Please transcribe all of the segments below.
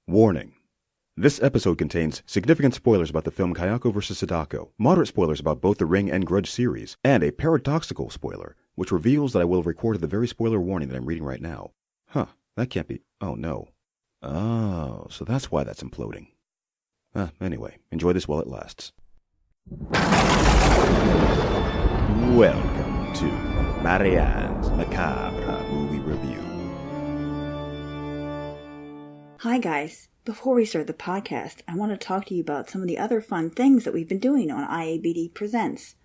Warning. This episode contains significant spoilers about the film Kayako vs. Sadako, moderate spoilers about both the Ring and Grudge series, and a paradoxical spoiler, which reveals that I will have recorded the very spoiler warning that I'm reading right now. Huh, that can't be... Oh, no. Oh, so that's why that's imploding. Anyway, enjoy this while it lasts. Welcome to Marianne's Macabre Movie Review. Hi guys. Before we start the podcast, I want to talk to you about some of the other fun things that we've been doing on IABD Presents.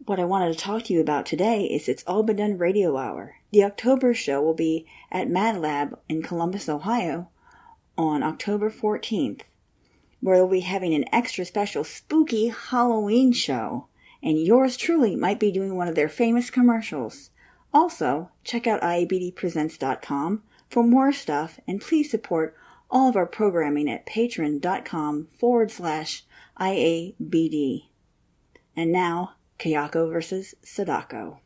What I wanted to talk to you about today is It's All Been Done Radio Hour. The October show will be at Mad Lab in Columbus, Ohio on October 14th, where they'll be having an extra special spooky Halloween show, and yours truly might be doing one of their famous commercials. Also, check out IABDpresents.com for more stuff, and please support all of our programming at patreon.com/IABD. And now, Kayako vs. Sadako.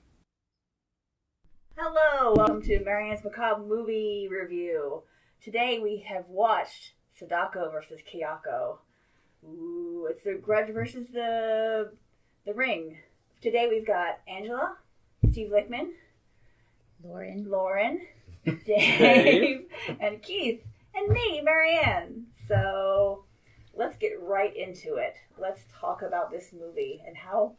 Hello, welcome to Marianne's Macabre Movie Review. Today we have watched Sadako vs. Kayako. Ooh, it's the Grudge versus the Ring. Today we've got Angela, Steve Lichtman, Lauren, Dave, and Keith. And me, Marianne. So, let's get right into it. Let's talk about this movie and how,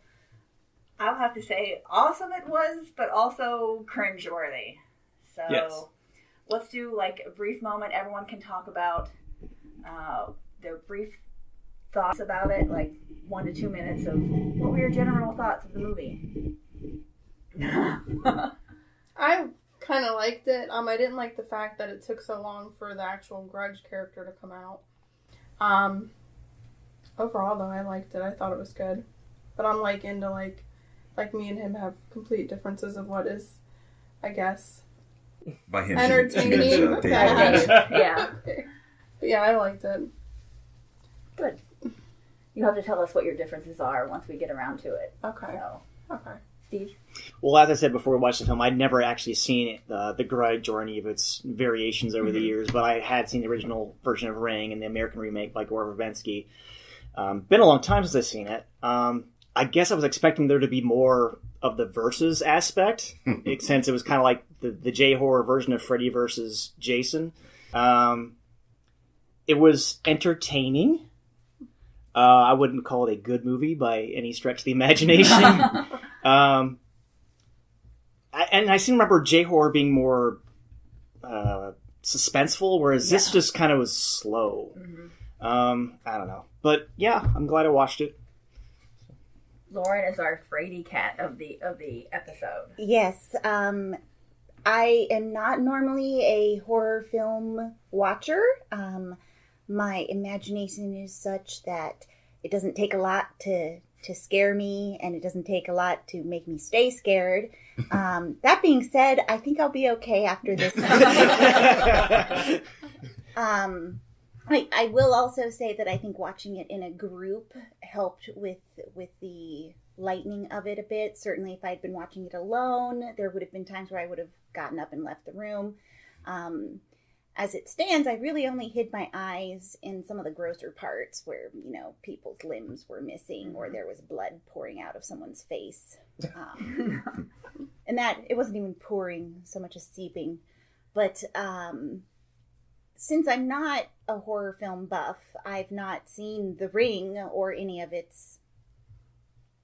I'll have to say, awesome it was, but also cringeworthy. So, yes. Let's do like a brief moment. Everyone can talk about their brief thoughts about it, like 1 to 2 minutes of what were your general thoughts of the movie. I kind of liked it. I didn't like the fact that it took so long for the actual Grudge character to come out. Overall, though, I liked it. I thought it was good. But I'm into like me and him have complete differences of what is, I guess, by him entertaining. Yeah. But yeah, I liked it. Good. You have to tell us what your differences are once we get around to it. Okay. Okay. Steve? Well, as I said before we watched the film, I'd never actually seen the Grudge or any of its variations over the years, but I had seen the original version of Ring and the American remake by Gore Verbinski. Been a long time since I've seen it. I guess I was expecting there to be more of the versus aspect, since it was kind of like the J-horror version of Freddy versus Jason. It was entertaining. I wouldn't call it a good movie by any stretch of the imagination. And I seem to remember J-horror being more suspenseful, whereas this just kind of was slow. Mm-hmm. I don't know. But yeah, I'm glad I watched it. Lauren is our fraidy cat of the episode. Yes. I am not normally a horror film watcher. My imagination is such that it doesn't take a lot to scare me, and it doesn't take a lot to make me stay scared. That being said, I think I'll be okay after this. I will also say that I think watching it in a group helped with the lightening of it a bit. Certainly if I'd been watching it alone, there would have been times where I would have gotten up and left the room. As it stands, I really only hid my eyes in some of the grosser parts where, people's limbs were missing or there was blood pouring out of someone's face. And that, it wasn't even pouring so much as seeping. But since I'm not a horror film buff, I've not seen The Ring or any of its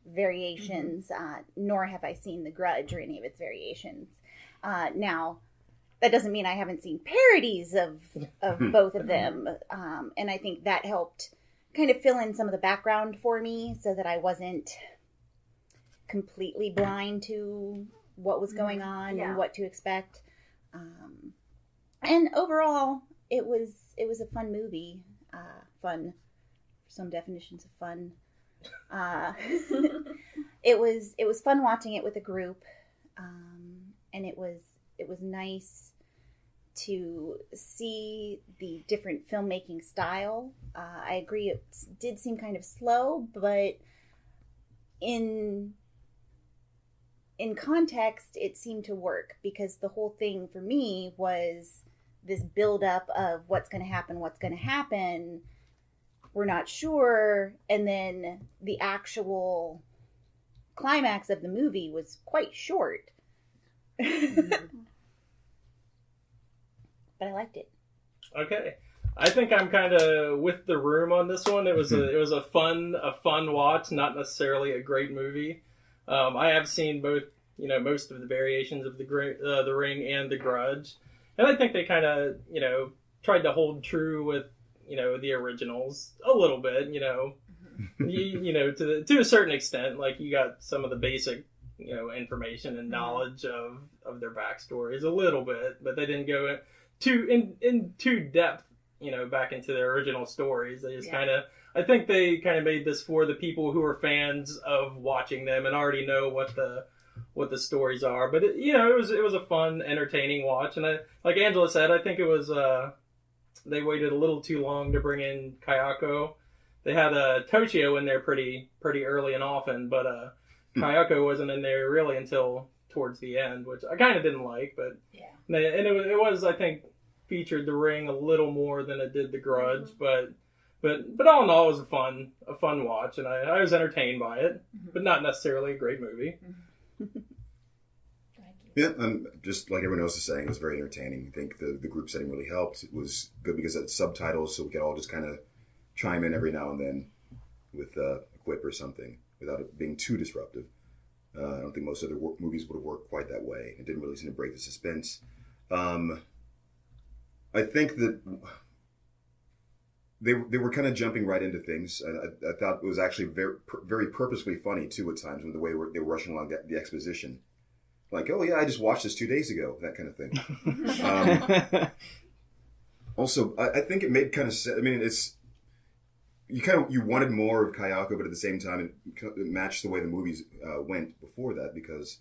variations, nor have I seen The Grudge or any of its variations. Now, that doesn't mean I haven't seen parodies of both of them. And I think that helped kind of fill in some of the background for me so that I wasn't completely blind to what was going on and what to expect. And overall, it was a fun movie. Fun. Some definitions of fun. It was fun watching it with a group. And it was nice to see the different filmmaking style. I agree it did seem kind of slow, but in context, it seemed to work because the whole thing for me was this buildup of what's going to happen. We're not sure. And then the actual climax of the movie was quite short. But I liked it. Okay. I think I'm kind of with the room on this one. It was a fun watch, not necessarily a great movie. I have seen both, most of the variations of the Ring and the Grudge, and I think they kind of, tried to hold true with, the originals a little bit. To a certain extent. Like, you got some of the basic, information and knowledge of their backstories a little bit, but they didn't go in too depth. Back into their original stories. They just I think they kind of made this for the people who are fans of watching them and already know what the stories are. But it was a fun, entertaining watch. And like Angela said, I think it was they waited a little too long to bring in Kayako. They had Toshio in there pretty early and often, but Kayako wasn't in there really until towards the end, which I kind of didn't like. But and it was I think, featured the Ring a little more than it did the Grudge, but all in all, it was a fun watch, and I was entertained by it, but not necessarily a great movie. Yeah, and just like everyone else is saying, it was very entertaining. I think the group setting really helped. It was good because it had subtitles, so we could all just kind of chime in every now and then with a quip or something without it being too disruptive. I don't think most other movies would have worked quite that way. It didn't really seem to break the suspense. I think that they were kind of jumping right into things. I thought it was actually very, very purposefully funny, too, at times, with the way they were rushing along the exposition. Like, oh, yeah, I just watched this 2 days ago, that kind of thing. Also, I think it made kind of sense. I mean, you wanted more of Kayako, but at the same time, it matched the way the movies went before that, because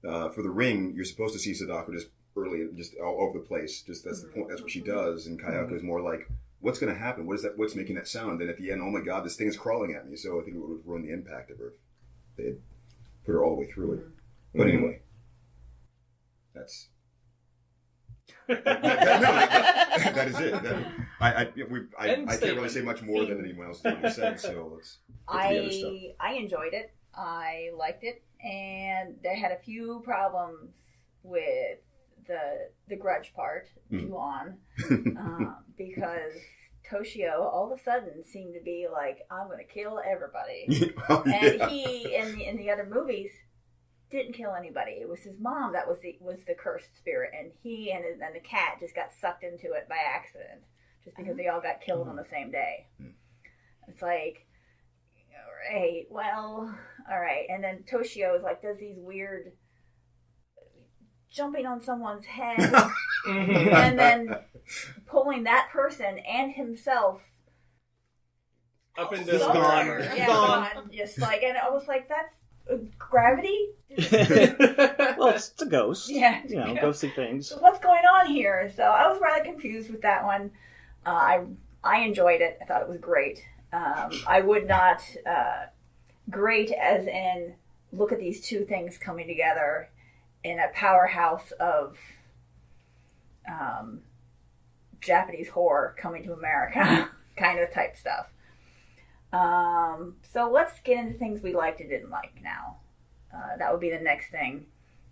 for the Ring, you're supposed to see Sadako just early, just all over the place. Just that's the point. That's what she does. And Kayako is more like, what's going to happen? What is that? What's making that sound? And at the end, oh my God, this thing is crawling at me. So I think it would have ruined the impact of her if they had put her all the way through it. But anyway, that's that is it. I can't really say much more than anyone else said. So let's get to the other stuff. I enjoyed it. I liked it, and they had a few problems with the Grudge part, Juon, because Toshio all of a sudden seemed to be like, I'm going to kill everybody. And he, in the other movies, didn't kill anybody. It was his mom that was the cursed spirit, and he and the cat just got sucked into it by accident, just because they all got killed on the same day. It's like, all right, well, all right. And then Toshio is like, does these weird jumping on someone's head and then pulling that person and himself up into the water. Gone. Just like, and I was like, that's gravity? Well, it's a ghost. Yeah. Ghostly things. So what's going on here? So I was rather confused with that one. I enjoyed it. I thought it was great. I would not, great as in, look at these two things coming together in a powerhouse of Japanese horror coming to America kind of type stuff. So let's get into things we liked and didn't like now. That would be the next thing.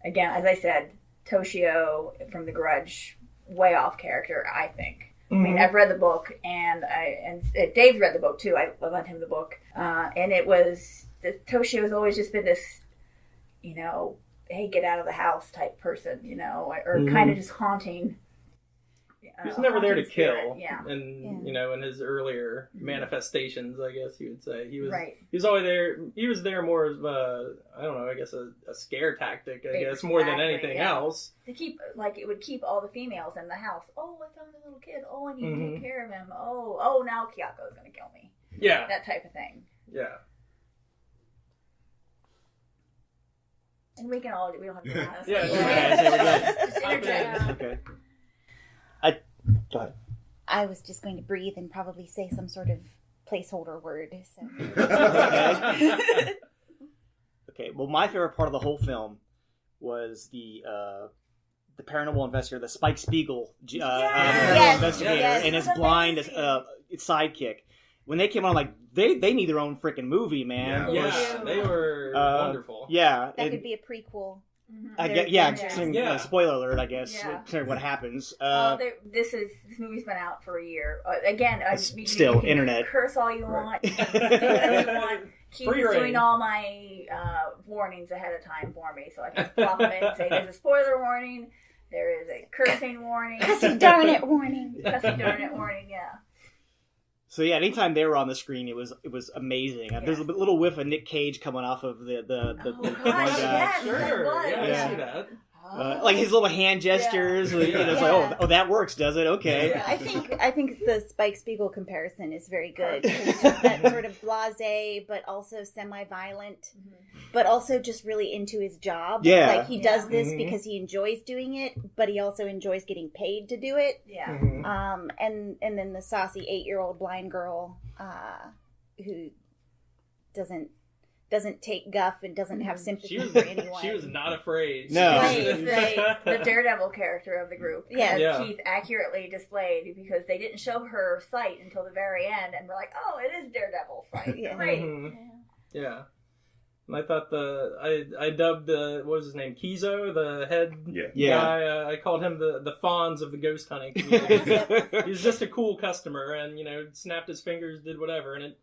Again, as I said, Toshio from The Grudge, way off character, I think. I mean, I've read the book, and Dave's read the book too. I lent him the book, and it was Toshio's always just been this, hey, get out of the house type person, or kind of just haunting. He's never there to kill. Yeah. And in his earlier manifestations, I guess you would say he was. Right. He was always there. He was there more as a scare tactic. I guess more than anything else. To keep it would keep all the females in the house. Oh, I found a little kid. Oh, I need to take care of him. Oh, now Kayako's gonna kill me. Yeah. That type of thing. Yeah. And we don't have to be honest. Just interject. Okay. Go ahead. I was just going to breathe and probably say some sort of placeholder word. So. Okay. Well, my favorite part of the whole film was the paranormal investigator, the Spike Spiegel paranormal Yes, investigator, yes. and his That's blind amazing. sidekick. When they came on, like they need their own freaking movie, man. Yeah. Yeah, they were wonderful. Yeah, That and could be a prequel. I Their guess, yeah, adventures. Yeah. spoiler alert, I guess. Yeah. Considering what happens. This movie's been out for a year. Again, Still, you can internet. curse all you Right. want. You can do whatever you want. Keep Free doing reign. all my warnings ahead of time for me, so I can plop them in and say there's a spoiler warning, there is a cursing warning, Cussing darn it warning. cussing darn it warning. Yeah. So yeah, anytime they were on the screen, it was amazing. There's a little whiff of Nick Cage coming off of the Oh one gosh, guy. yes, Sure, that was. yeah, Yeah. I see that. Like his little hand gestures. It's like, oh, that works, does it? Okay. Yeah. I think the Spike Spiegel comparison is very good. It's just that sort of blasé, but also semi-violent, but also just really into his job. Yeah. Like he does this Mhm. because he enjoys doing it, but he also enjoys getting paid to do it. Yeah. And then the saucy 8-year-old blind girl who doesn't take guff and doesn't have sympathy for anyone. She was not afraid. No. Right, the Daredevil character of the group. Yes. As Yeah. Keith accurately displayed, because they didn't show her sight until the very end, and we're like, oh, it is Daredevil's sight. Yeah. Great. Mhm. Yeah. And I thought I dubbed what was his name? Kizo, the head Yeah. guy. I called him the Fonz of the ghost hunting community. He was just a cool customer, and snapped his fingers, did whatever, and it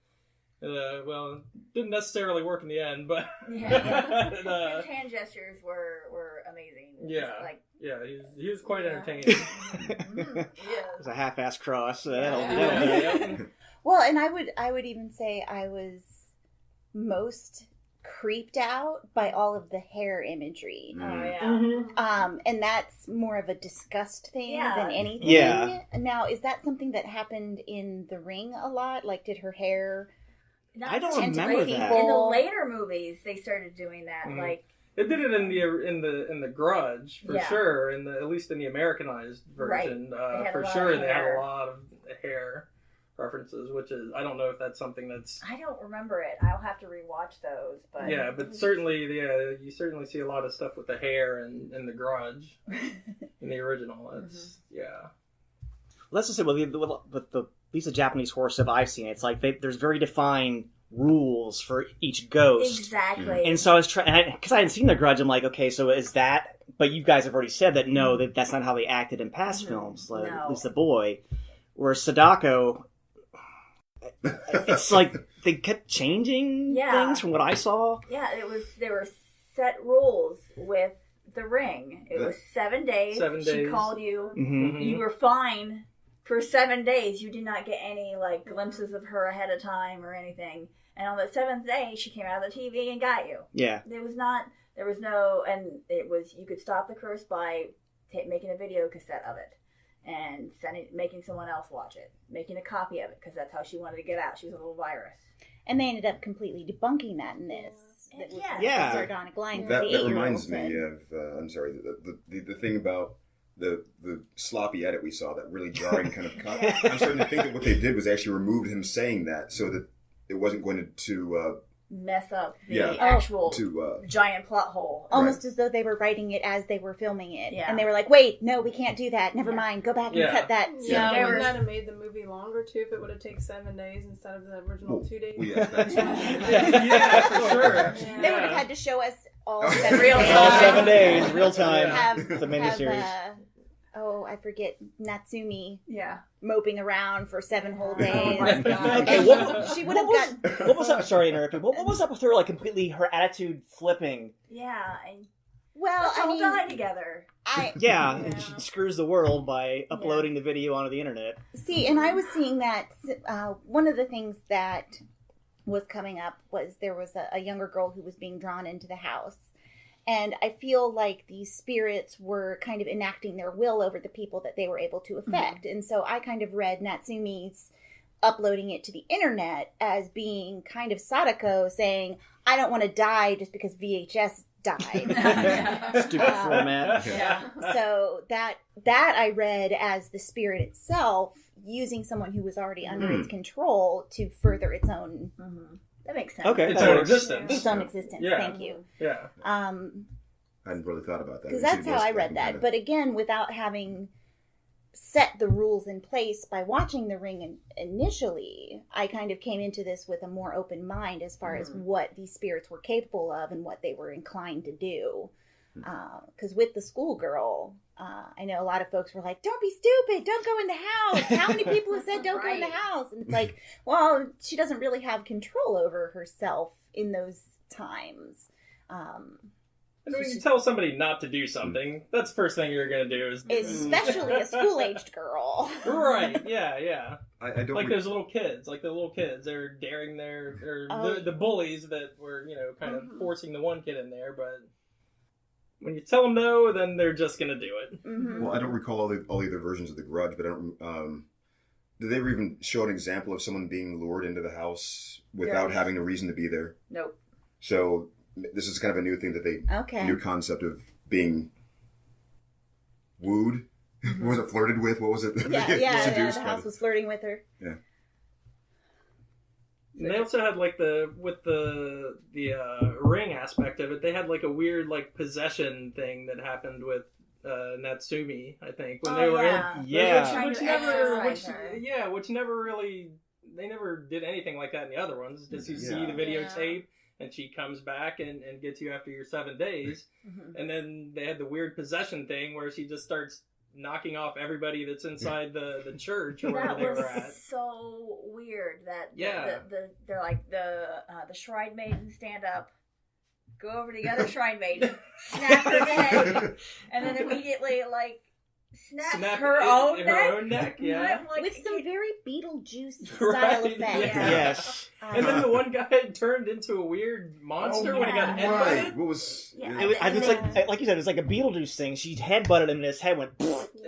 didn't necessarily work in the end, but Yeah. it, His hand gestures were amazing. Yeah. Just like, yeah, he was quite entertaining. yeah. It's a half-ass cross. Yeah. Well, and I would even say I was most creeped out by all of the hair imagery. Oh, yeah. Mhm. And that's more of a disgust thing Yeah. than anything. Yeah. Now, is that something that happened in The Ring a lot? Like, did her hair... I don't tend to remember make that. people- In the later movies, they started doing that. Mhm. Like, It did it in the Grudge for Yeah. sure, at least in the Americanized version. Right. They had a For lot sure, of they had hair. a lot of hair references, which is I don't know if that's something that's I don't remember it. I'll have to rewatch those. But yeah, but certainly you certainly see a lot of stuff with the hair in the Grudge in the original. It's yeah. Let's just say with the these are Japanese horror stuff I've seen. It's like there's very defined rules for each ghost. exactly. And so I was trying, because I hadn't seen The Grudge, I'm like, okay, so is that? But you guys have already said that no, that's not how they acted in past films. Like, No. at least the boy. Whereas Sadako, it's like they kept changing Yeah. things from what I saw. Yeah, there were set rules with The Ring. It was 7 days. 7 She days. called you. Mm-hmm. You were fine for 7 days. You did not get any glimpses of her ahead of time or anything. And on the 7th day, she came out of the TV and got you. Yeah. There was no, and it was, you could stop the curse by making a video cassette of it and making someone else watch it, making a copy of it, because that's how she wanted to get out. She was a little virus. And they ended up completely debunking that in this. That was Yeah. the sardonic lines That, the that 8-year-old reminds said. me of, I'm sorry, the thing about the sloppy edit we saw, that really jarring kind of cut. Yeah. I'm starting to think that what they did was actually remove him saying that so that it wasn't going to Mess up the Yeah. actual to giant plot hole. Almost as though they were writing it as they were filming it. Yeah. And they were like, wait, no, we can't do that. Never Yeah. mind. Go back and Yeah. cut that. Yeah, there wouldn't was- that have made the movie longer too if it would have taken 7 days instead of the original Well, 2 days? well, yeah, that's- Yeah, for sure. Yeah. They would have had to show us all Oh, 7 real days. All time. 7 days, real time. Have, It's a miniseries. have, I forget, Natsumi Yeah. moping around for 7 whole days. Oh my God. Okay, And what- she would have what got... What was up? Sorry to interrupt you. What was up with her? Like completely, her attitude flipping. Yeah. And Well, let's I all mean, die together. Yeah, Yeah. and she screws the world by uploading the video onto the internet. See, and I was seeing that one of the things that was coming up was there was a younger girl who was being drawn into the house. And I feel like these spirits were kind of enacting their will over the people that they were able to affect. And so I kind of read Natsumi's uploading it to the internet as being kind of Sadako saying, I don't want to die just because VHS died. Stupid format. Yeah. So that I read as the spirit itself using someone who was already under its control to further its own Mm-hmm. That makes sense. Okay. Its that own works. existence. existence. Yeah. Thank you. Yeah. I hadn't really thought about that. Because that's how I read that. But again, without having set the rules in place by watching The Ring initially, I kind of came into this with a more open mind as far as what these spirits were capable of and what they were inclined to do. Because with the schoolgirl, I know a lot of folks were like, don't be stupid, don't go in the house. How many people have said don't go in the house? And it's like, well, she doesn't really have control over herself in those times. And when you tell somebody not to do something, that's the first thing you're going to do is... Especially a school-aged girl. Right, yeah. I don't like those little kids, they're daring the bullies that were, kind of forcing the one kid in there, but when you tell them no, then they're just going to do it. Well, I don't recall all the other versions of The Grudge, but I don't... did they ever even show an example of someone being lured into the house without having a reason to be there? Nope. So... this is kind of a new thing that new concept of being wooed. What was it, flirted with? What was it? Yeah, the house was flirting with her. Yeah. And they also had with the ring aspect of it, they had a weird possession thing that happened with Natsumi, I think, when they were in. Yeah. Which never really, they never did anything like that in the other ones. Just you see the videotape. And she comes back and gets you after your 7 days. And then they had the weird possession thing where she just starts knocking off everybody that's inside the church or wherever they were at. That was so weird that they're like the shrine maidens stand up, go over to the other shrine maiden, snap her neck, and then immediately snaps her own neck. Yeah. With some very Beetlejuice style effects. Yes. And then the one guy turned into a weird monster when he got headbutted. Right. What was... Yeah. It's like you said, it's like a Beetlejuice thing. She headbutted him and his head went,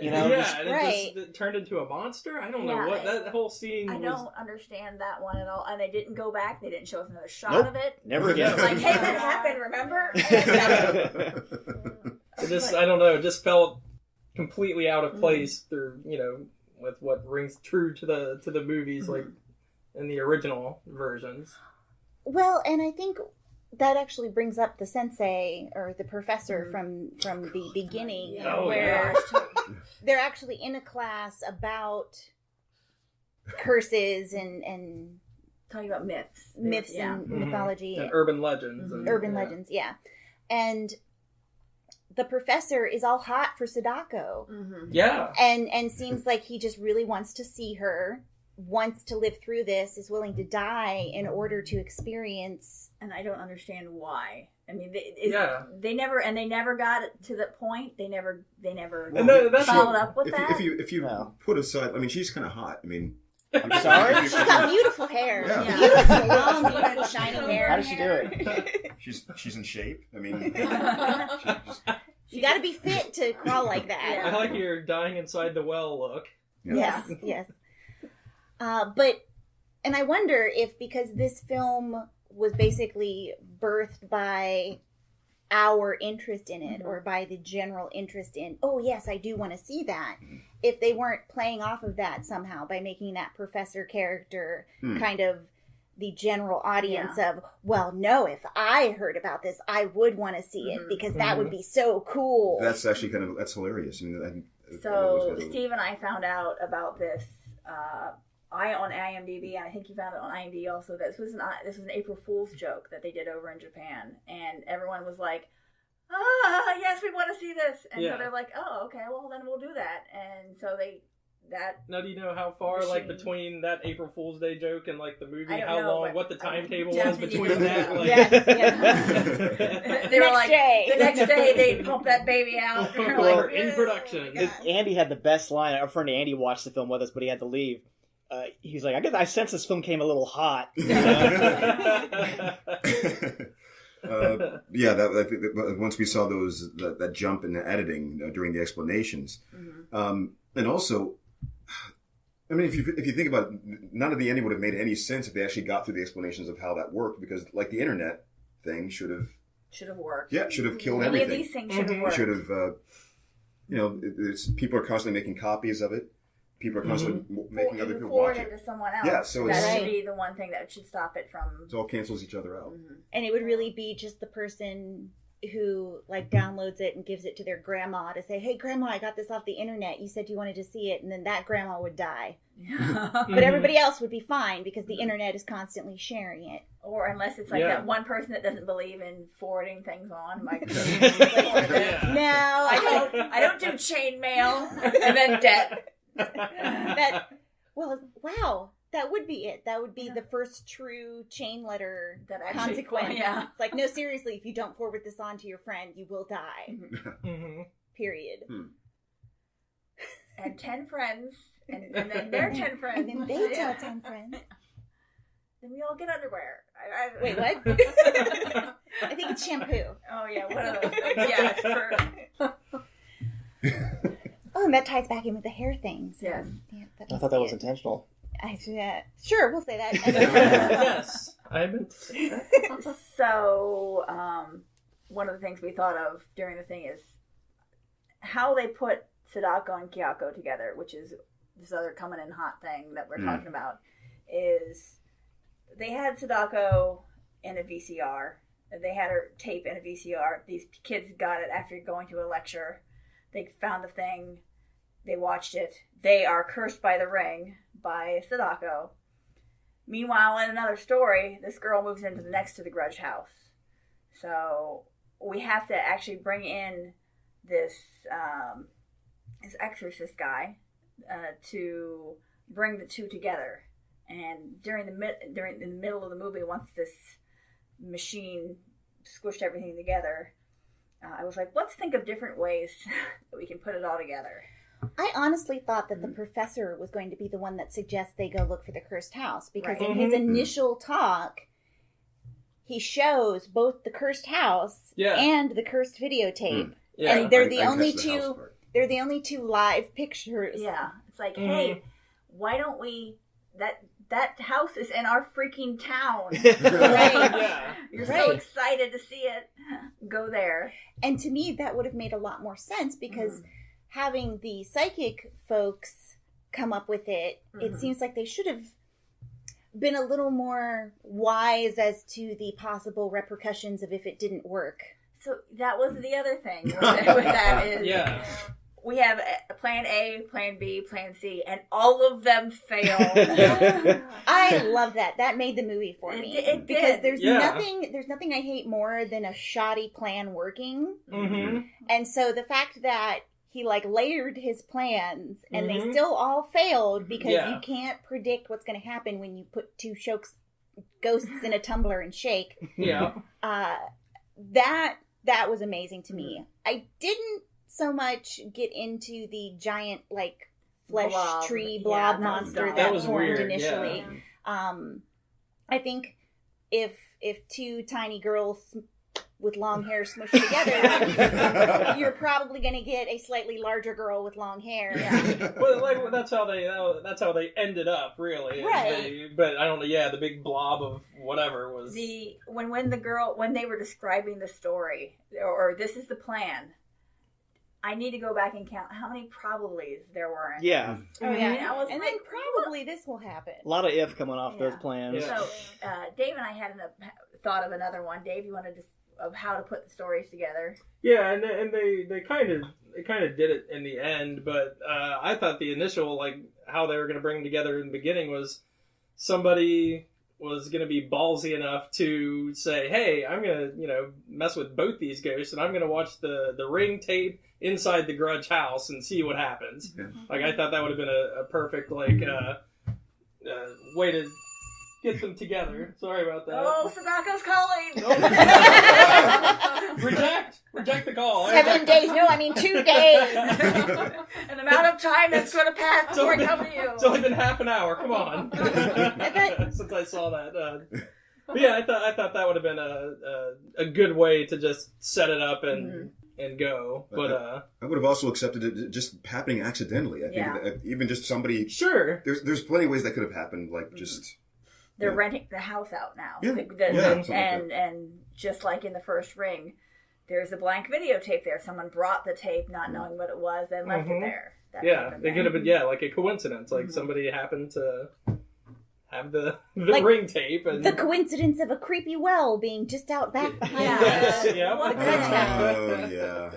Yeah, and it just turned into a monster? I don't know what, that whole scene I don't understand that one at all. And they didn't go back, they didn't show us another shot Nope. of it. Never again. Like, hey, that happened, remember? I don't know, it just felt completely out of place through, with what rings true to the movies, in the original versions. Well, and I think that actually brings up the sensei or the professor from the beginning, where they're actually in a class about curses and talking about myths and mythology and urban legends, legends, and the professor is all hot for Sadako. Yeah. And seems like he just really wants to see her, wants to live through this, is willing to die in order to experience. And I don't understand why. I mean, they never got it to that point. They never followed up with that. If you put aside, I mean, she's kind of hot. I mean, I'm sorry? She's got beautiful hair. Yeah. Beautiful, long, beautiful, shiny hair. How does she do it? she's in shape. I mean, you got to be fit to crawl like that. I like your dying inside the well look. Yes. But I wonder if, because this film was basically birthed by our interest in it, or by the general interest in, oh yes, I do want to see that, if they weren't playing off of that somehow by making that professor character kind of the general audience of, well, no, if I heard about this, I would want to see it because that would be so cool. That's actually that's hilarious. I mean, so Steve and I found out about this on IMDb, and I think you found it on IMDb also. This was an April Fool's joke that they did over in Japan, and everyone was like, yes, we want to see this. And so they're like, oh, okay, well then we'll do that. And so now, do you know how far, between that April Fool's Day joke and, the movie, how long, what the timetable was between that? Yes. They were like, the next day they pump that baby out. Or in production. Andy had the best line. Our friend Andy watched the film with us, but he had to leave. He's like, I sense this film came a little hot. Once we saw that jump in the editing during the explanations, and also, I mean, if you think about it, none of the ending would have made any sense if they actually got through the explanations of how that worked, because the internet thing should have worked. Yeah, should have killed everything. Any of these things should have worked. Should have, people are constantly making copies of it. People are constantly making other people watch it. To someone else. Yeah, so that should be the one thing that should stop it from. It all cancels each other out. And it would really be just the person who like downloads it and gives it to their grandma to say, "Hey, grandma, I got this off the internet. You said you wanted to see it," and then that grandma would die. But everybody else would be fine because the internet is constantly sharing it. Or unless it's like that one person that doesn't believe in forwarding things on. Like, No, I don't do chain mail. And then debt. Wow. That would be it. That would be the first true chain letter That actually- consequence. yeah. It's like, no, seriously, if you don't forward this on to your friend, you will die. Period. And 10 friends. And then their 10 friends. And then they tell 10 friends. Then we all get underwear. Wait, what? I think it's shampoo. Oh, yeah, one of those things. Yeah, it's for... Oh, and that ties back in with the hair thing. So, Yes. yeah, I thought that was intentional. Sure, we'll say that. Yes, I've been. So, one of the things we thought of during the thing is how they put Sadako and Kayako together, which is this other coming in hot thing that we're talking about, is they had Sadako in a VCR. They had her tape in a VCR. These kids got it after going to a lecture. They found the thing. They watched it. They are cursed by the ring by Sadako. Meanwhile, in another story, this girl moves into the next to the grudge house. So we have to actually bring in this exorcist guy to bring the two together. And during the middle of the movie, once this machine squished everything together, I was like, let's think of different ways that we can put it all together. I honestly thought that the professor was going to be the one that suggests they go look for the cursed house. Because in his initial talk, he shows both the cursed house and the cursed videotape. Yeah. And they're the only two. They're the only two live pictures. Yeah, it's like, hey, why don't we? That house is in our freaking town. Yeah. You're so excited to see it. Go there. And to me, that would have made a lot more sense because having the psychic folks come up with it, it seems like they should have been a little more wise as to the possible repercussions of if it didn't work. So that was the other thing with that is we have plan A, plan B, plan C, and all of them fail. I love that. That made the movie for me. It because did. there's nothing I hate more than a shoddy plan working. And so the fact that he like layered his plans and they still all failed because you can't predict what's going to happen when you put two ghosts in a tumbler and shake. That was amazing to me. I didn't so much get into the giant like flesh tree blob monster that was formed weird. initially. I think if two tiny girls with long hair smushed together, you're probably going to get a slightly larger girl with long hair. Well, that's how they ended up, really. Right. But I don't know. Yeah, the big blob of whatever was when they were describing the story or this is the plan. I need to go back and count how many probablys there were. Oh yeah, And then probably this will happen. A lot of if coming off those plans. Yeah. So Dave and I had thought of another one. Dave, you wanted to of how to put the stories together? Yeah, and they kind of did it in the end, but I thought the initial like how they were going to bring together in the beginning was somebody was going to be ballsy enough to say, hey, I'm going to mess with both these ghosts and I'm going to watch the ring tape inside the grudge house and see what happens. Yeah. Like I thought that would have been a perfect like way to get them together. Sorry about that. Oh, Sadako's calling. Reject the call. 7 days. No, I mean 2 days. An amount of time that's going to pass before I come to you. It's only been half an hour. Come on. Since I saw that. But yeah, I thought that would have been a good way to just set it up and go. But I would have also accepted it just happening accidentally. I think that even just somebody. Sure. There's plenty of ways that could have happened. Like just. They're renting the house out now. Yeah. And just like in the first Ring, there's a blank videotape there. Someone brought the tape not knowing what it was and left it there. It could have been like a coincidence. Like somebody happened to have the Like, ring tape. And The coincidence of a creepy well being just out back behind Yes, the yeah. the grudge house. Oh, yeah.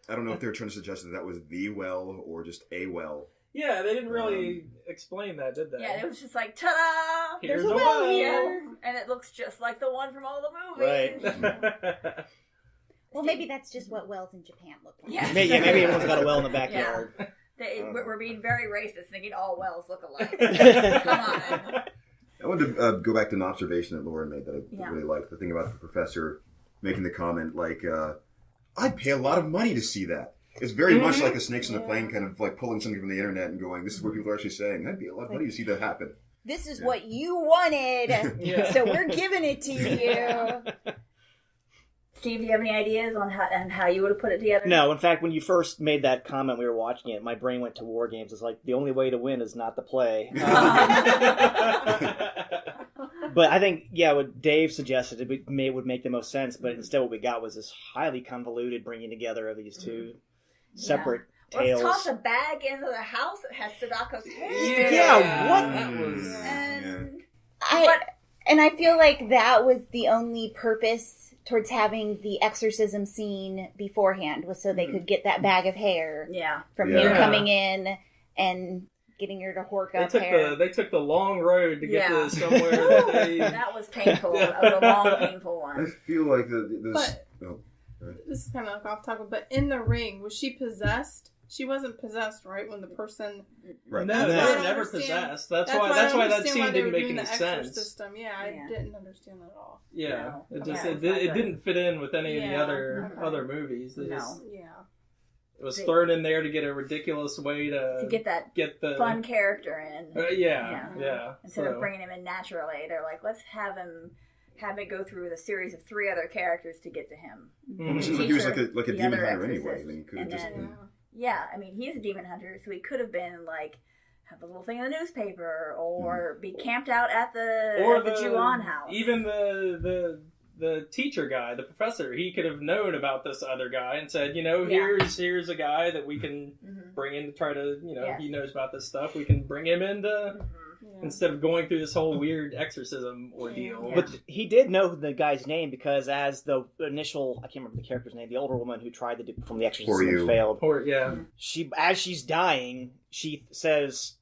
I don't know if they were trying to suggest that was the well or just a well. Yeah, they didn't really explain that, did they? Yeah, it was just like, ta-da! Here's There's a a well well. here. And it looks just like the one from all the movies. Right. Well, maybe that's just what wells in Japan look like. Yeah. Maybe everyone's got a well in the backyard. We're being very racist, thinking all wells look alike. Come on. I wanted to go back to an observation that Lauren made that I Yeah. really liked. The thing about the professor making the comment, like, I'd pay a lot of money to see that. It's very much like a Snakes on the Plane kind of like pulling something from the internet and going, this is what people are actually saying. That'd be a lot of money to see that happen. This is what you wanted, Yeah. so we're giving it to you. Steve, do you have any ideas on how you would have put it together? No, in fact, when you first made that comment, we were watching it. My brain went to war games. It's like the only way to win is not to play. But I think, what Dave suggested would make the most sense. But instead, what we got was this highly convoluted bringing together of these two separate tales. Let's toss a bag into the house that has Sadako's hair. Yeah, what? That was... And I feel like that was the only purpose towards having the exorcism scene beforehand, was so they could get that bag of hair from him coming in and getting her to hork up hair. They took the long road to get to somewhere that they... That was painful. That was a long, painful I one. feel like This is kind of like off topic, but in the ring, was she possessed? She wasn't possessed, right? When the person... Right. No, That's they why I were don't never understand. possessed. That's why that scene didn't make any sense. System. Yeah, I didn't understand that at all. Yeah, No. it just Yeah, it didn't fit in with any of the Yeah. other movies. It No. just, Yeah. it was thrown in there to get a ridiculous way To get that the fun character in. yeah. Instead of bringing him in naturally, they're like, let's have it go through with a series of 3 other characters to get to him. It seems like he was like a The demon other hunter exorcist. anyway. Then he could have And just then- been... Yeah, I mean, he's a demon hunter, so he could have been like, have a little thing in the newspaper, or be camped out at the Ju-on house. Even the teacher guy, the professor, he could have known about this other guy and said, here's a guy that we can bring in to try to, he knows about this stuff. We can bring him in to, instead of going through this whole weird exorcism ordeal. Yeah. But he did know the guy's name because as the initial, I can't remember the character's name, the older woman who tried to do from the exorcism and failed. As she's dying, she says,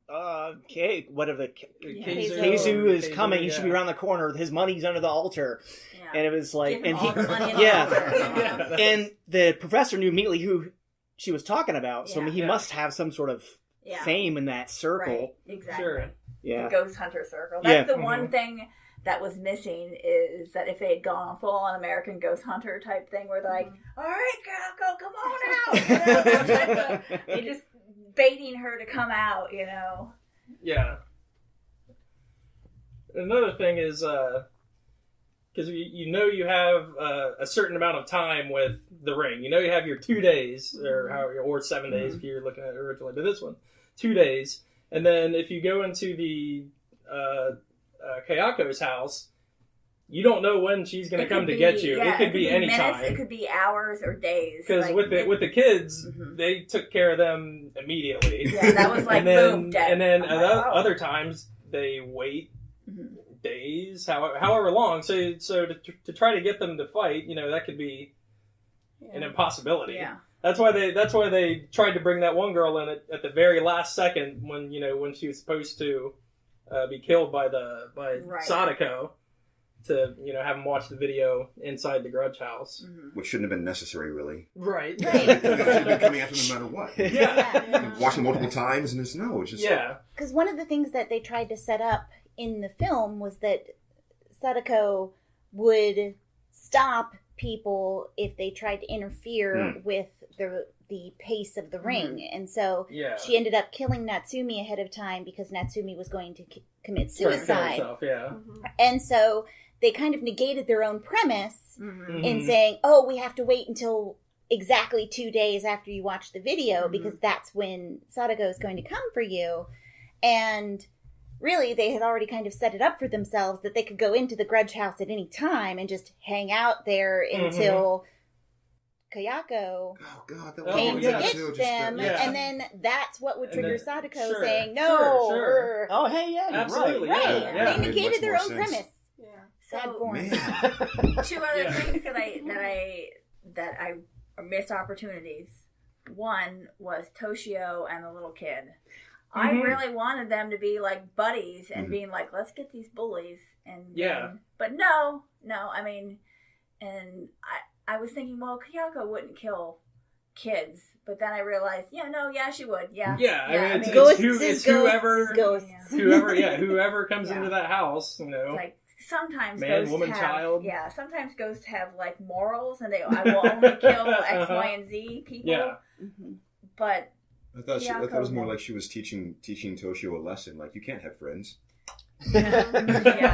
okay, whatever Keizu is coming. He should be around the corner. His money's under the altar. Yeah. And it was like, and he, and the professor knew immediately who she was talking about. So he must have some sort of fame in that circle. Right, exactly. Sure. The ghost hunter circle. That's the one thing that was missing, is that if they had gone full on American ghost hunter type thing, where they're like, all right, Kayako, come on out. They just baiting her to come out, Yeah. Another thing is, because you have a certain amount of time with the ring. You have your 2 days, or 7 days if you're looking at it originally, but this one, 2 days. And then if you go into the Kayako's house, you don't know when she's going to come to get you. Yeah, it could be any minutes, time. It could be hours or days. Because with the kids, they took care of them immediately. Yeah, that was like boom, dead. And then other times they wait days, however long. So to try to get them to fight, that could be an impossibility. Yeah. That's why they tried to bring that one girl in at the very last second when she was supposed to be killed by Sadako, to have them watch the video inside the grudge house, which shouldn't have been necessary, really. Right. They should have been coming after them no matter what. Yeah. Watching multiple times, and it's just Because one of the things that they tried to set up in the film was that Sadako would stop people if they tried to interfere with the pace of the ring. And so she ended up killing Natsumi ahead of time because Natsumi was going to commit suicide. Herself, yeah. And so they kind of negated their own premise in saying, we have to wait until exactly 2 days after you watch the video because that's when Sadako is going to come for you. And really, they had already kind of set it up for themselves that they could go into the grudge house at any time and just hang out there until Kayako Oh God, that came was to good get too. them, yeah. and then that's what would And trigger then- Sadako sure, saying no. sure. Oh, hey, yeah, you're Absolutely, right. Right. yeah. They It made negated much their more own sense. premise. Yeah. Sad So form. Man. two other Yeah. things that I missed opportunities. One was Toshio and the little kid. I Mhm. really wanted them to be like buddies and being like, let's get these bullies. And Yeah. but no. I mean, and I was thinking, well, Kayako wouldn't kill kids, but then I realized, she would. Yeah. Yeah, I mean, it's, Ghosts it's, is whoever, ghosts. whoever comes Yeah. into that house, It's like sometimes Man, ghosts woman, have, child. Yeah, sometimes ghosts have like morals, and I will only kill X, Y, and Z people. Yeah. Mhm. But I thought it Kayako was more then. like she was teaching Toshio a lesson. Like, you can't have friends. yeah,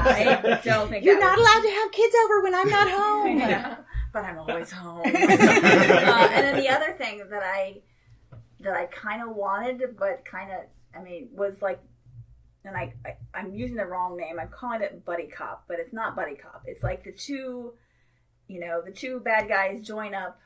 I don't think You're that not was- allowed to have kids over when I'm not home. Yeah, but I'm always home. And then the other thing that I kind of wanted, but was like, and I'm using the wrong name. I'm calling it buddy cop, but it's not buddy cop. It's like the two bad guys join up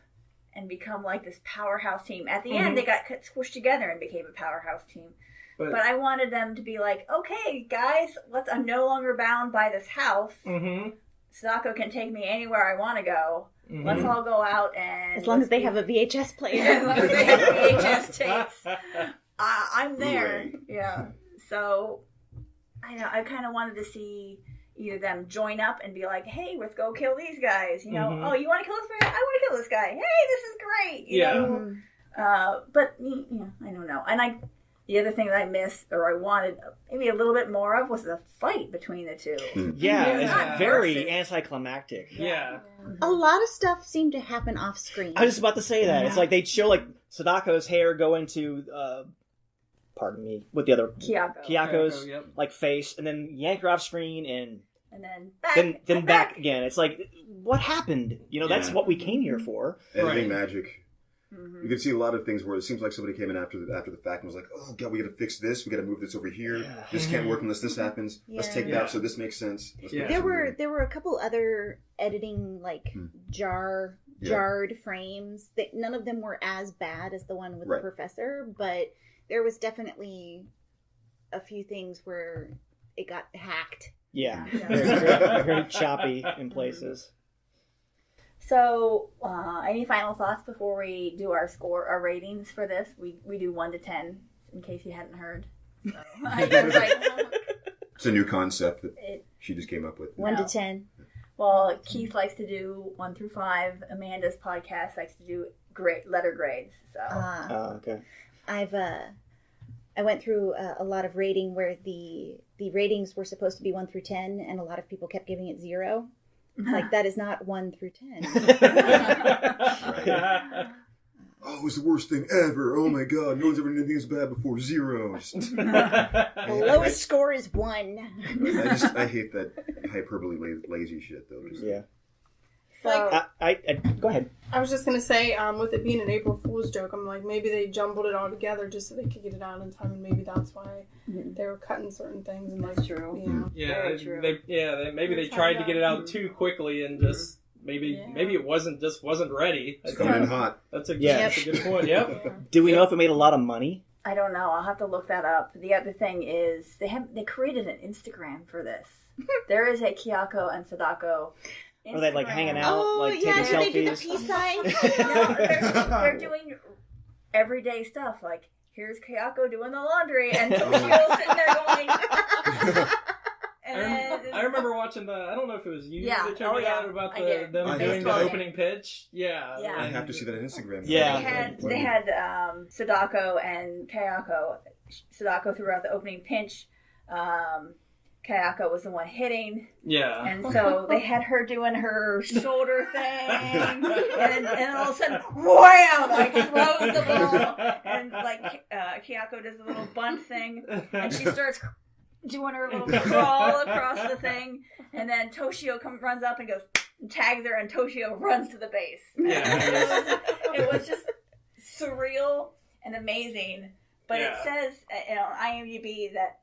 and become like this powerhouse team. At the end, they got squished together and became a powerhouse team. But I wanted them to be like, okay, guys, I'm no longer bound by this house. Mm-hmm. Sadako can take me anywhere I want to go. Mhm. Let's all go out and... As long as they have a VHS player. As long as they have VHS tapes. I'm there. Blu-ray. Yeah. So, I know, I kind of wanted to see either them join up and be like, hey, let's go kill these guys. You know, Mhm. oh, you want to kill this guy? I want to kill this guy. Hey, this is great. You Yeah. know? But, I don't know. And the other thing that I missed, or I wanted maybe a little bit more of, was the fight between the two. Yeah, It's not it's very versus. anticlimactic. Yeah. A lot of stuff seemed to happen off screen. I was just about to say that. It's Yeah. like they'd show like Sadako's hair go into, pardon me, with the other Kayako's Yep. like face, and then yank her off screen, and And then back. then back again. It's like, what happened? You know, that's Yeah. what we came here for. Editing Right. magic. Mhm. You can see a lot of things where it seems like somebody came in after the fact and was like, "Oh God, we got to fix this. We got to move this over here. Yeah. This can't work unless this happens. Let's Yeah. take Yeah. that so this makes sense." Let's Yeah. make There were a couple other editing jarred frames that none of them were as bad as the one with Right. the professor, but there was definitely a few things where it got hacked. Yeah, Yeah. very choppy in places. So, any final thoughts before we do our ratings for this? We do 1 to 10, in case you hadn't heard. So, I was like, It's a new concept that it, she just came up with. 1 No. to 10. well, Keith likes to do 1 through 5. Amanda's podcast likes to do letter grades. So, Oh, okay. I went through a lot of rating where the ratings were supposed to be 1 through 10, and a lot of people kept giving it 0. It's like, that is not 1 through 10. Oh, it was the worst thing ever. Oh my God, no one's ever done anything as bad before. 0. The lowest score is 1. I hate that hyperbole lazy shit though. Just- Yeah. so I go ahead. I was just gonna say, with it being an April Fool's joke, I'm like, maybe they jumbled it all together just so they could get it out in time, and maybe that's why they were cutting certain things. And like, That's true. Yeah. Very true. Maybe they tried to get it out too quickly and just maybe it wasn't ready. It's coming in hot. That's a Yeah. good point. Yep. Yeah. Do we know if it made a lot of money? I don't know. I'll have to look that up. The other thing is they created an Instagram for this. There is a Kayako and Sadako Instagram. Are they like hanging out, like yeah, taking they do the selfies? peace sign. No, they're doing everyday stuff. Like, here's Kayako doing the laundry, and Toshio's sitting there going... I remember watching I don't know if it was you Yeah. that told me yeah. that about I did. them I doing the did. opening pitch. Yeah. Yeah. I have to see that on Instagram. Yeah. They had Sadako and Kayako. Sadako threw out the opening pinch. Kayako was the one hitting. Yeah. And so they had her doing her shoulder thing, and all of a sudden, wham! Like throws the ball, and like Kayako does a little bunt thing, and she starts doing her little crawl across the thing, and then Toshio runs up and goes and tags her, and Toshio runs to the base. Yeah. It was just surreal and amazing. But Yeah. it says on IABD that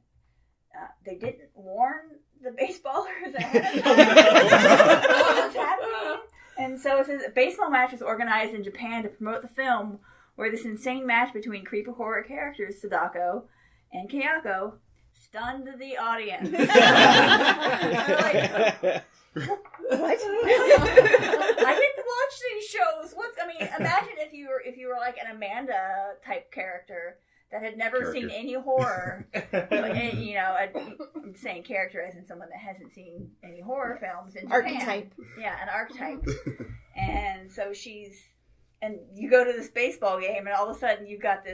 they didn't warn the baseballers ahead of time what was happening. And so it says a baseball match was organized in Japan to promote the film, where this insane match between creepy horror characters Sadako and Kayako stunned the audience. Like, what? I didn't watch these shows. Imagine if you were like an Amanda type character that had never seen any horror. I'm saying character as in someone that hasn't seen any horror films in Japan. Archetype. Yeah, an archetype. And so and you go to this baseball game, and all of a sudden you've got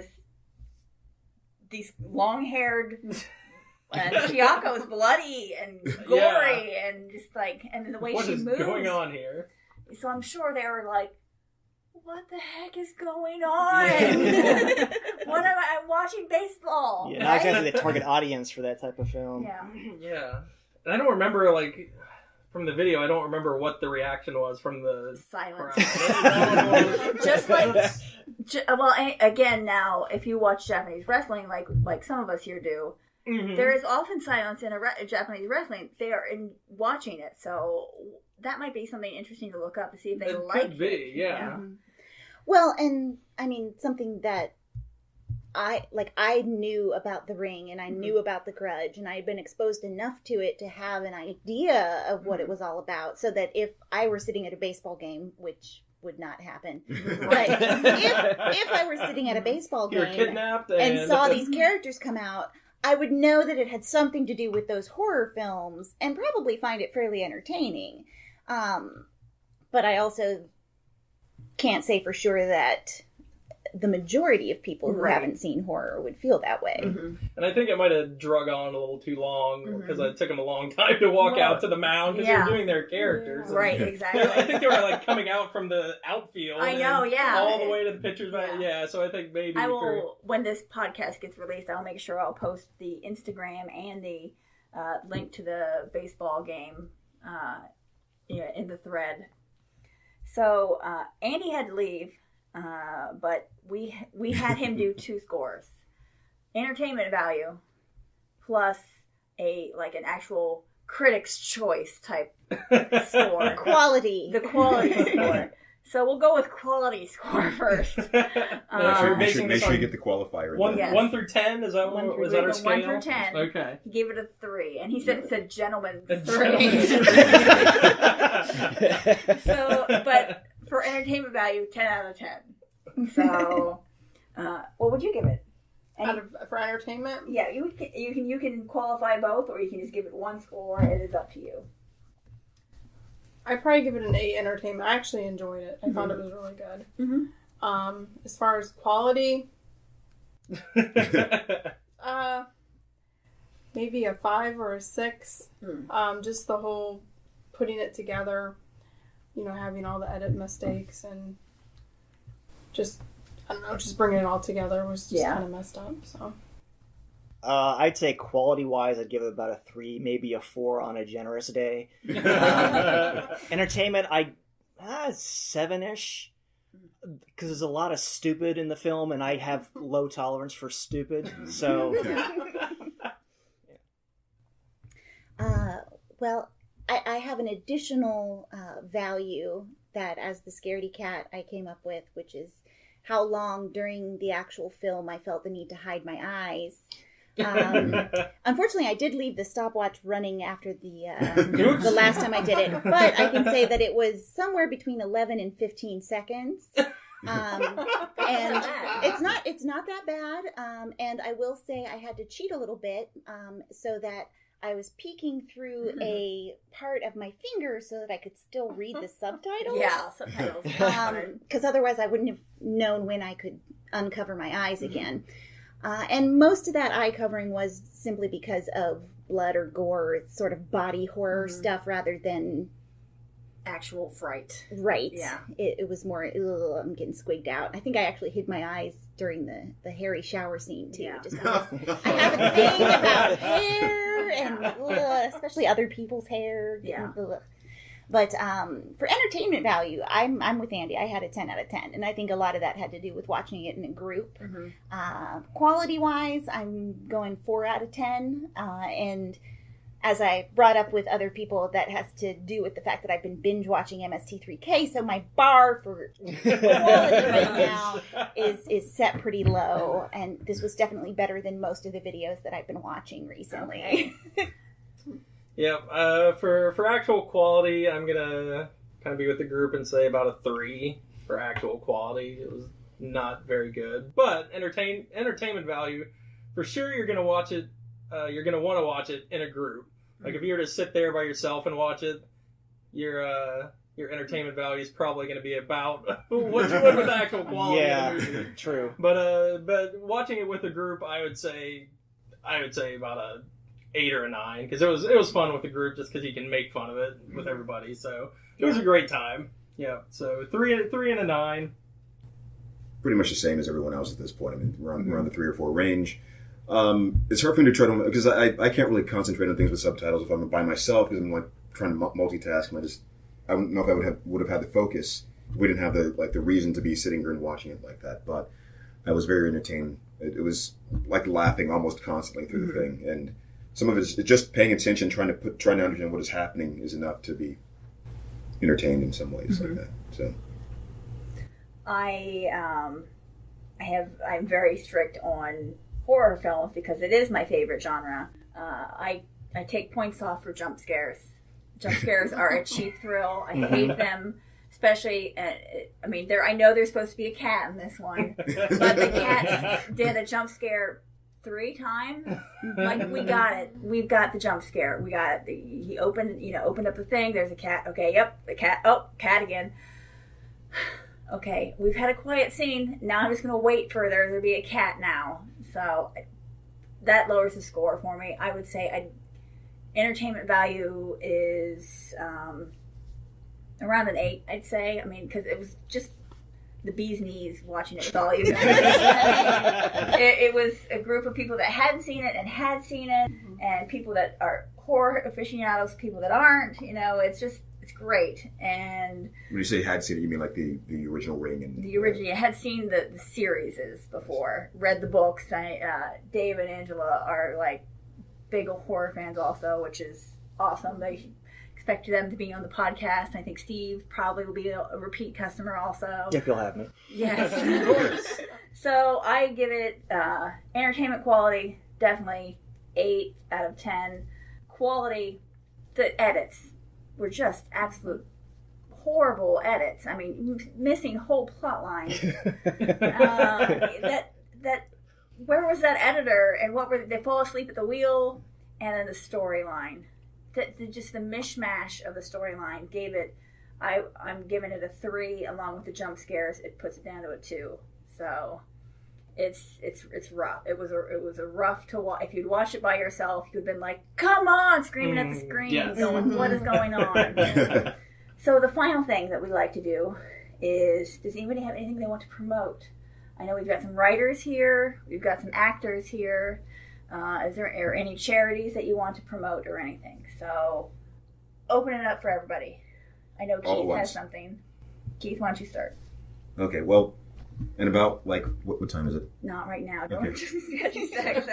these long-haired, and Kayako's bloody and gory, and just like, and then the way she moves. What is going on here? So I'm sure they were like, what the heck is going on? What am I? I'm watching baseball. Yeah, not exactly the target audience for that type of film. Yeah. Yeah. And I don't remember, like, from the video, I don't remember what the reaction was from the silence. crowd. Just like, well, again, now, if you watch Japanese wrestling, like some of us here do, there is often silence in Japanese wrestling. They are watching it, so that might be something interesting to look up to see if they like could be, it. yeah. Well, and I mean, something that I knew about The Ring, and I knew about The Grudge, and I had been exposed enough to it to have an idea of what it was all about, so that if I were sitting at a baseball game, which would not happen, but if I were sitting at a baseball game kidnapped and saw these characters come out, I would know that it had something to do with those horror films and probably find it fairly entertaining. But I also can't say for sure that the majority of people who haven't seen horror would feel that way. And I think it might have drug on a little too long, because it took them a long time to walk out to the mound, because they're doing their characters. Right, exactly. I think they were like coming out from the outfield. I know, all the way to the pitcher's mound. Yeah, so I think maybe I will, when this podcast gets released, I'll make sure I'll post the Instagram and the link to the baseball game in the thread. So Andy had to leave, but we had him do 2 scores: entertainment value plus an actual Critics' Choice type score. Quality. The quality score. So we'll go with quality score first. Make sure you get the qualifier. 1 through 10, is that what was that our scale? 1 through 10. Okay. He gave it a 3, and he said it's a gentleman's 3. So, but for entertainment value, 10 out of 10. So, what would you give it? For entertainment? Yeah, you can qualify both, or you can just give it 1 score. It is up to you. I'd probably give it an 8 entertainment. I actually enjoyed it. I thought it was really good. As far as quality, maybe a 5 or a 6. Just the whole putting it together, having all the edit mistakes and just, I don't know, just bringing it all together was just kind of messed up, so. I'd say quality-wise, I'd give it about a 3, maybe a 4 on a generous day. Entertainment, 7-ish, because there's a lot of stupid in the film, and I have low tolerance for stupid, so... Well, I have an additional value that, as the scaredy cat, I came up with, which is how long during the actual film I felt the need to hide my eyes. Unfortunately, I did leave the stopwatch running after the last time I did it, but I can say that it was somewhere between 11 and 15 seconds. And it's not that bad. And I will say I had to cheat a little bit so that I was peeking through a part of my finger so that I could still read the subtitles. Yeah, subtitles. Because otherwise I wouldn't have known when I could uncover my eyes again. And most of that eye covering was simply because of blood or gore, sort of body horror stuff rather than actual fright. Right. Yeah. It was more, I'm getting squigged out. I think I actually hid my eyes during the hairy shower scene, too. Yeah. Just because I have a thing about hair and especially other people's hair. Yeah. But for entertainment value, I'm with Andy. I had a 10 out of 10. And I think a lot of that had to do with watching it in a group. Quality-wise, I'm going 4 out of 10. And as I brought up with other people, that has to do with the fact that I've been binge watching MST3K, so my bar for quality right now is set pretty low, and this was definitely better than most of the videos that I've been watching recently. Yeah, for actual quality, I'm gonna kind of be with the group and say about a 3 for actual quality. It was not very good, but entertainment value, for sure. You're gonna watch it. You're gonna want to watch it in a group. Like if you were to sit there by yourself and watch it, your entertainment value is probably going to be about what you would with the actual quality of the movie. True. But watching it with a group, I would say about a 8 or a 9, because it was fun with the group, just because you can make fun of it with everybody. So it was a great time. Yeah. So 3 and a 9. Pretty much the same as everyone else at this point. I mean, we're on the 3 or 4 range. It's hard for me to try to, because I can't really concentrate on things with subtitles if I'm by myself, because I'm like trying to multitask, and I don't know if I would have had the focus if we didn't have the reason to be sitting here and watching it like that. But I was very entertained. It was like laughing almost constantly through the thing, and some of it's just paying attention, trying to understand what is happening is enough to be entertained in some ways like that. So I'm very strict on horror films because it is my favorite genre. I take points off for jump scares. Jump scares are a cheap thrill. I hate them, especially. I know there's supposed to be a cat in this one, but the cat did a jump scare 3 times. Like, we got it. We've got the jump scare. We got it. He opened up the thing. There's a cat. Okay, yep, the cat. Oh, cat again. Okay, we've had a quiet scene. Now I'm just going to wait for there to be a cat now. So that lowers the score for me. I would say entertainment value is around an 8, I'd say. I mean, because it was just the bee's knees watching it with all you guys. It was a group of people that hadn't seen it and had seen it, and people that are horror aficionados, people that aren't. It's great. And when you say had seen it, you mean like the original Ring? And the original, I had seen the series before, read the books. Dave and Angela are like big horror fans also, which is awesome. They expect them to be on the podcast. I think Steve probably will be a repeat customer also. If you'll have me. Yes, of course. So I give it entertainment quality, definitely 8 out of 10. Quality, the edits were just absolute horrible edits. I mean, missing whole plot lines. Where was that editor, and what were they fall asleep at the wheel? And then the storyline, just the mishmash of the storyline gave it. I'm giving it a 3, along with the jump scares. It puts it down to a 2. So it's rough. It was a rough to watch. If you'd watched it by yourself, you'd have been like, "Come on!" screaming at the screen, going, "What is going on?" So the final thing that we like to do is, does anybody have anything they want to promote? I know we've got some writers here. We've got some actors here. Is there any charities that you want to promote or anything? So open it up for everybody. I know Keith has something. Keith, why don't you start? Okay, well, and about, like, what time is it? Not right now. Don't Okay. sketchy sex.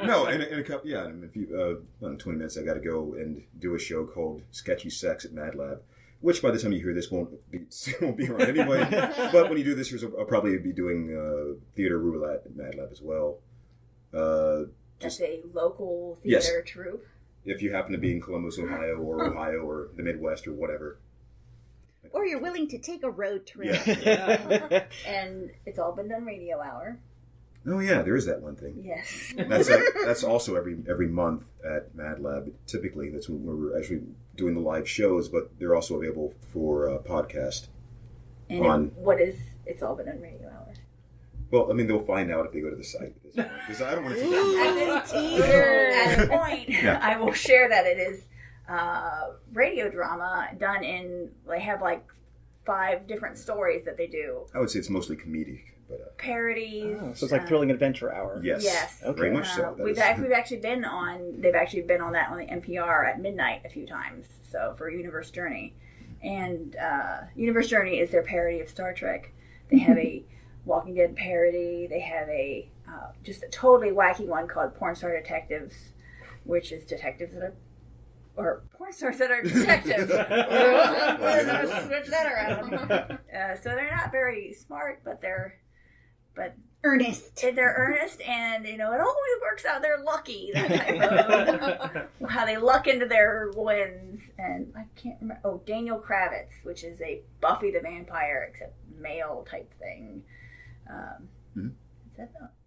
No, in a couple, yeah, in a few, in 20 minutes I got to go and do a show called Sketchy Sex at Mad Lab, which by the time you hear this won't be around anyway. But when you do this, I'll probably be doing theater roulette at Mad Lab as well. That's a local theater troupe. If you happen to be in Columbus, Ohio, or the Midwest or whatever. Or you're willing to take a road trip. Yeah. And it's all been done radio hour. Oh yeah, there is that one thing. Yes. That's also every month at Mad Lab. Typically, that's when we're actually doing the live shows, but they're also available for podcast. And what is It's All Been Done radio hour? Well, I mean, they'll find out if they go to the site at this point, because I don't want to. At this teaser, at a point, yeah. I will share that it is radio drama done in. They have like 5 different stories that they do. I would say it's mostly comedic, but parodies. Oh, so it's like Thrilling Adventure Hour. Yes. Yes. Okay. Very much so. We've actually been on. They've actually been on that on the NPR at midnight a few times. So for Universe Journey, and Universe Journey is their parody of Star Trek. They have a Walking Dead parody. They have a just a totally wacky one called Porn Star Detectives. which is detectives that are, or porn stars that are detectives. Switch that around. So they're not very smart, but they're Earnest. They're earnest, and it always works out. They're lucky. That type of how they luck into their wins. And I can't remember. Oh, Daniel Kravitz, which is a Buffy the Vampire except male type thing.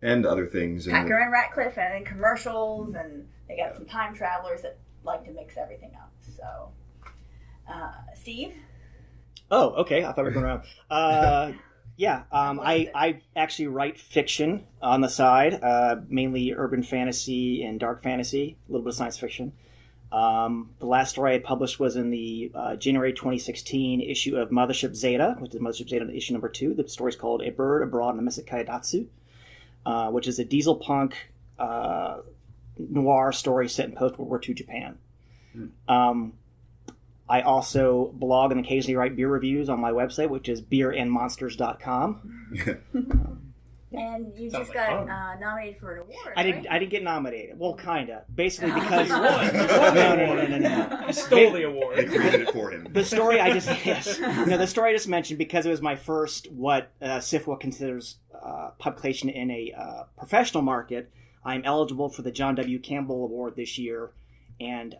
And other things. Packer and Ratcliffe, and then commercials, and they got some time travelers that like to mix everything up. So, Steve? Oh, okay. I thought we were going around. Yeah, I actually write fiction on the side, mainly urban fantasy and dark fantasy, a little bit of science fiction. The last story I published was in the January 2016 issue of Mothership Zeta, which is Mothership Zeta issue number 2. The story's called A Bird Abroad in a Misekai Datsu, which is a diesel punk noir story set in post-World War II Japan. I also blog and occasionally write beer reviews on my website, which is beerandmonsters.com. And you just got nominated for an award. I didn't get nominated. Well, kinda. Basically because No. He stole the award. They created it for him. The story the story I just mentioned, because it was my first what SIFWA considers publication in a professional market. I'm eligible for the John W. Campbell Award this year, and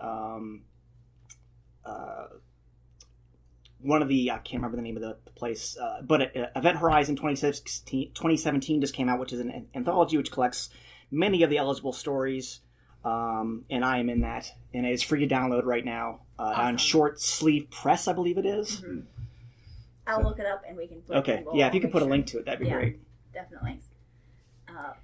one of the, I can't remember the name of the place, but Event Horizon 2017 just came out, which is an anthology which collects many of the eligible stories, and I am in that, and it's free to download right now on Short Sleeve Press, I believe it is. Mm-hmm. I'll look it up and we can put Okay, yeah, if you could put a link to it, that'd be great. Definitely.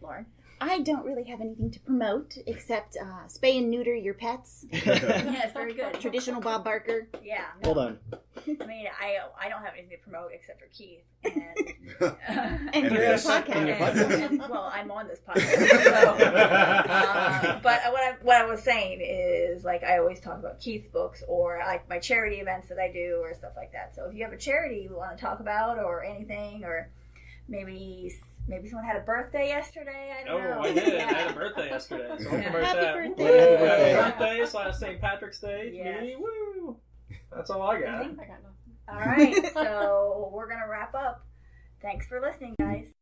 Lauren? I don't really have anything to promote except spay and neuter your pets. Yes, very good. Traditional Bob Barker. Yeah. No. Hold on. I mean, I don't have anything to promote except for Keith and your podcast. Well, I'm on this podcast. So, but what I was saying is, like, I always talk about Keith's books or like my charity events that I do or stuff like that. So if you have a charity you want to talk about or anything, or maybe someone had a birthday yesterday. I don't know. I did. I had a birthday yesterday. So Happy birthday. Happy birthday / St. Patrick's Day. Yes. Me, woo! That's all I got. I got nothing. All right, so we're gonna wrap up. Thanks for listening, guys.